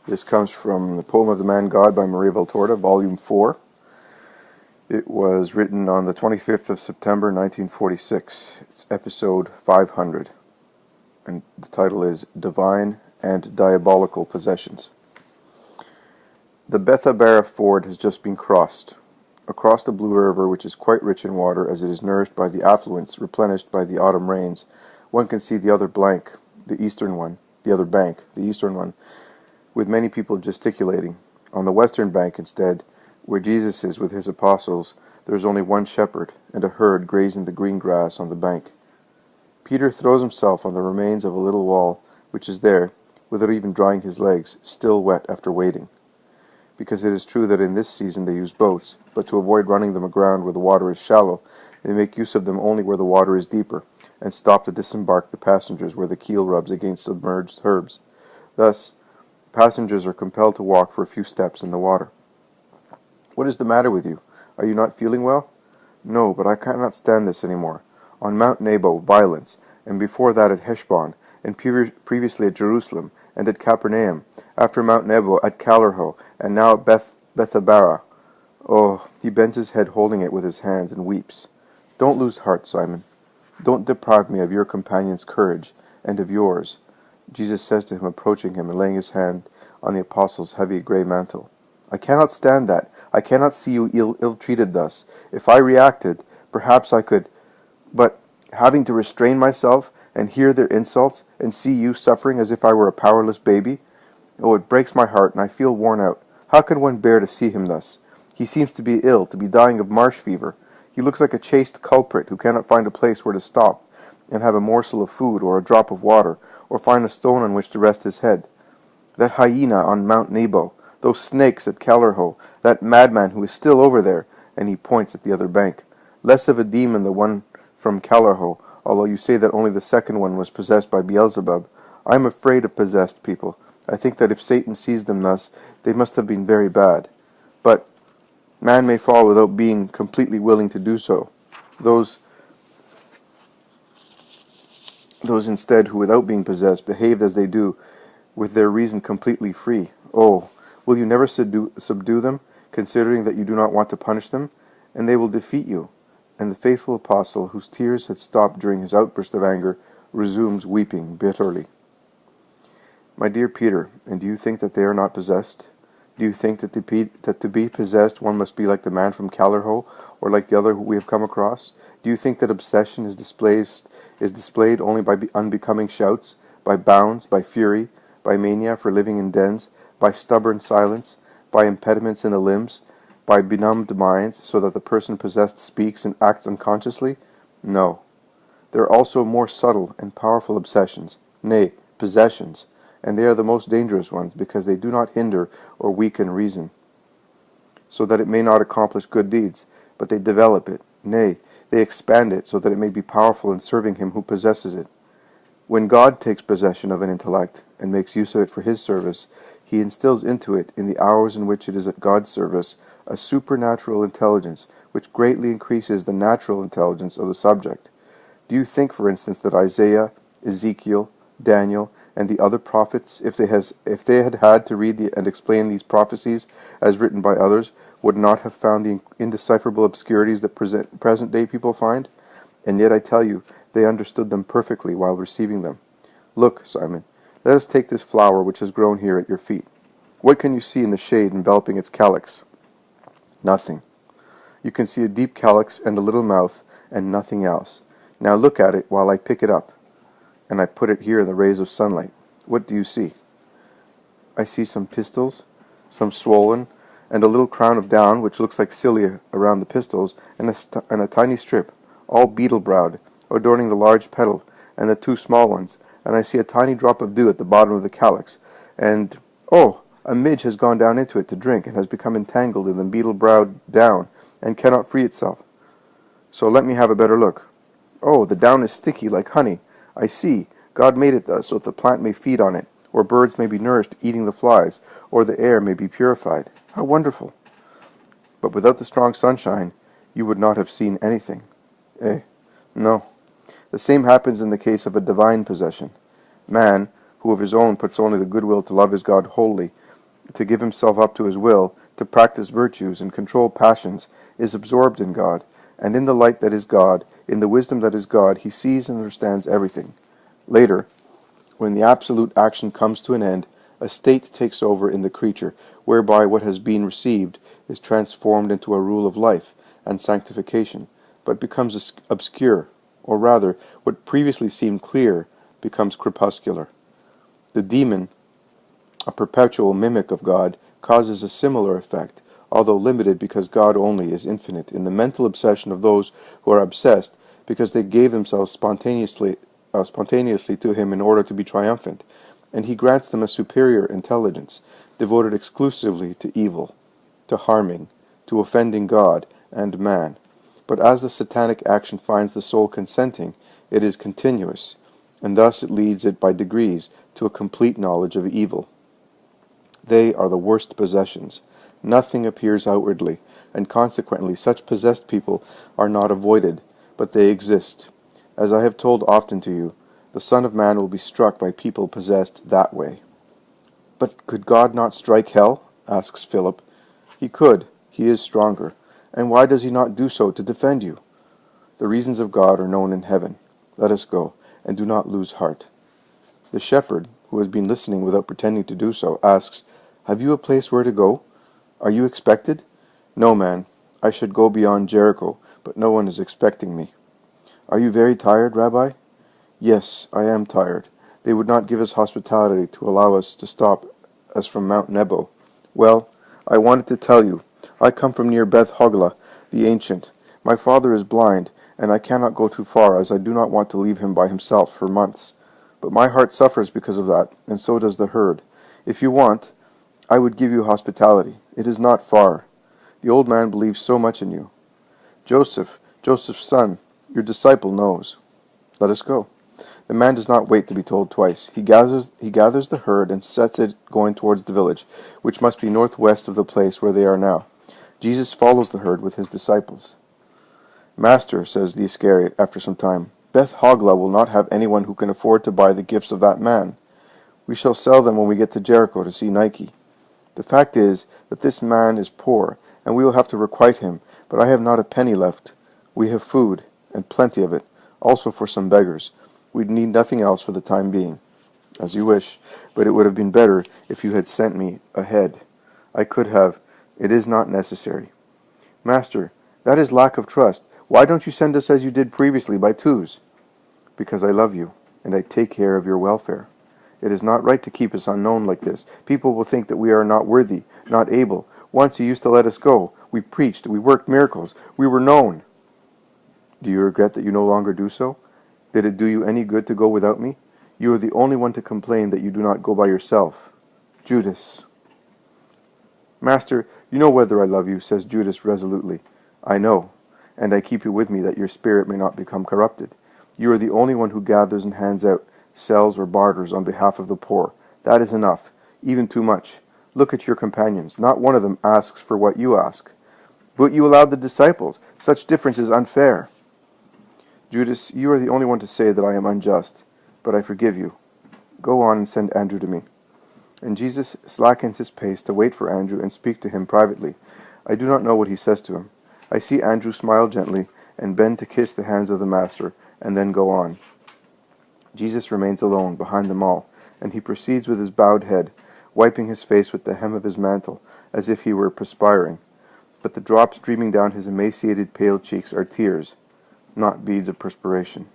This comes from The Poem of the Man God by Maria Valtorta, Volume 4. It was written on the 25th of September, 1946. It's episode 500. And the title is Divine and Diabolical Possessions. The Bethabara Ford has just been crossed. Across the Blue River, which is quite rich in water as it is nourished by the affluents replenished by the autumn rains, one can see the other bank, the eastern one, with many people gesticulating. On the western bank, instead, where Jesus is with his apostles, there is only one shepherd and a herd grazing the green grass on the bank. Peter throws himself on the remains of a little wall, which is there, without even drying his legs, still wet after wading. Because it is true that in this season they use boats, but to avoid running them aground where the water is shallow, they make use of them only where the water is deeper, and stop to disembark the passengers where the keel rubs against submerged herbs. Thus, passengers are compelled to walk for a few steps in the water. "What is the matter with you? Are you not feeling well?" "No, but I cannot stand this any more. On Mount Nebo, violence, and before that at Heshbon, and previously at Jerusalem, and at Capernaum, after Mount Nebo at Calarho, and now at Bethabara. Oh," he bends his head holding it with his hands and weeps. "Don't lose heart, Simon. Don't deprive me of your companion's courage, and of yours," Jesus says to him, approaching him and laying his hand on the apostle's heavy grey mantle. "I cannot stand that. I cannot see you ill-treated thus. If I reacted, perhaps I could, but having to restrain myself and hear their insults and see you suffering as if I were a powerless baby, oh, it breaks my heart and I feel worn out. How can one bear to see him thus? He seems to be ill, to be dying of marsh fever. He looks like a chaste culprit who cannot find a place where to stop and have a morsel of food or a drop of water, or find a stone on which to rest his head. That hyena on Mount Nebo, those snakes at Calarho, that madman who is still over there," and he points at the other bank. "Less of a demon the one from Calarho, although you say that only the second one was possessed by Beelzebub. I am afraid of possessed people. I think that if Satan sees them thus, they must have been very bad. But man may fall without being completely willing to do so. Those instead who, without being possessed, behave as they do, with their reason completely free. Oh, will you never subdue them, considering that you do not want to punish them? And they will defeat you." And the faithful apostle, whose tears had stopped during his outburst of anger, resumes weeping bitterly. "My dear Peter, and do you think that they are not possessed? Do you think that to be possessed one must be like the man from Calarho, or like the other who we have come across? Do you think that obsession is displayed only by unbecoming shouts, by bounds, by fury, by mania for living in dens, by stubborn silence, by impediments in the limbs, by benumbed minds, so that the person possessed speaks and acts unconsciously? No. There are also more subtle and powerful obsessions, nay, possessions, and they are the most dangerous ones, because they do not hinder or weaken reason, so that it may not accomplish good deeds, but they develop it, nay, they expand it, so that it may be powerful in serving him who possesses it. When God takes possession of an intellect, and makes use of it for his service, he instills into it, in the hours in which it is at God's service, a supernatural intelligence, which greatly increases the natural intelligence of the subject. Do you think, for instance, that Isaiah, Ezekiel, Daniel, and the other prophets, if they had to read and explain these prophecies as written by others, would not have found the indecipherable obscurities that present-day people find? And yet I tell you, they understood them perfectly while receiving them. Look, Simon, let us take this flower which has grown here at your feet. What can you see in the shade enveloping its calyx? Nothing. You can see a deep calyx and a little mouth, and nothing else. Now look at it while I pick it up, and I put it here in the rays of sunlight. What do you see?" "I see some pistils, some swollen, and a little crown of down which looks like cilia around the pistils, and a tiny strip, all beetle-browed, adorning the large petal, and the two small ones, and I see a tiny drop of dew at the bottom of the calyx, and, oh, a midge has gone down into it to drink, and has become entangled in the beetle-browed down, and cannot free itself. So let me have a better look. Oh, the down is sticky like honey. I see. God made it thus, so that the plant may feed on it, or birds may be nourished eating the flies, or the air may be purified. How wonderful! But without the strong sunshine, you would not have seen anything." No. The same happens in the case of a divine possession. Man, who of his own puts only the goodwill to love his God wholly, to give himself up to his will, to practice virtues and control passions, is absorbed in God, and in the light that is God, in the wisdom that is God, he sees and understands everything. Later, when the absolute action comes to an end, a state takes over in the creature, whereby what has been received is transformed into a rule of life and sanctification, but becomes obscure, or rather, what previously seemed clear becomes crepuscular. The demon, a perpetual mimic of God, causes a similar effect, although limited because God only is infinite, in the mental obsession of those who are obsessed because they gave themselves spontaneously to him in order to be triumphant, and he grants them a superior intelligence, devoted exclusively to evil, to harming, to offending God and man. But as the satanic action finds the soul consenting, it is continuous, and thus it leads it by degrees to a complete knowledge of evil. They are the worst possessions. Nothing appears outwardly, and consequently such possessed people are not avoided, but they exist. As I have told often to you, the Son of Man will be struck by people possessed that way. But could God not strike hell? Asks Philip. He could. He is stronger. And why does he not do so to defend you? The reasons of God are known in heaven. Let us go, and do not lose heart. The shepherd, who has been listening without pretending to do so, asks, Have you a place where to go? Are you expected? No, man. I should go beyond Jericho, but no one is expecting me. Are you very tired, Rabbi? Yes, I am tired. They would not give us hospitality to allow us to stop as from Mount Nebo. Well, I wanted to tell you. I come from near Beth Hogla, the ancient. My father is blind, and I cannot go too far, as I do not want to leave him by himself for months. But my heart suffers because of that, and so does the herd. If you want, I would give you hospitality. It is not far. The old man believes so much in you. Joseph's son, your disciple knows. Let us go. The man does not wait to be told twice. He gathers the herd and sets it going towards the village, which must be northwest of the place where they are now. Jesus follows the herd with his disciples. Master, says the Iscariot after some time, Beth Hogla will not have anyone who can afford to buy the gifts of that man. We shall sell them when we get to Jericho to see Nike. The fact is that this man is poor, and we will have to requite him, but I have not a penny left. We have food, and plenty of it, also for some beggars. We need nothing else for the time being. As you wish, but it would have been better if you had sent me ahead. I could have. It is not necessary. Master, that is lack of trust. Why don't you send us as you did previously by twos? Because I love you, and I take care of your welfare. It is not right to keep us unknown like this. People will think that we are not worthy, not able. Once you used to let us go. We preached, we worked miracles, we were known. Do you regret that you no longer do so? Did it do you any good to go without me? You are the only one to complain that you do not go by yourself. Judas. Master, you know whether I love you, says Judas resolutely. I know, and I keep you with me that your spirit may not become corrupted. You are the only one who gathers and hands out, sells or barters on behalf of the poor. That is enough, even too much. Look at your companions. Not one of them asks for what you ask. But you allowed the disciples. Such difference is unfair. Judas, you are the only one to say that I am unjust, but I forgive you. Go on and send Andrew to me. And Jesus slackens his pace to wait for Andrew and speak to him privately. I do not know what he says to him. I see Andrew smile gently and bend to kiss the hands of the Master, and then go on. Jesus remains alone behind them all, and he proceeds with his bowed head, wiping his face with the hem of his mantle, as if he were perspiring. But the drops streaming down his emaciated, pale cheeks are tears, not beads of perspiration.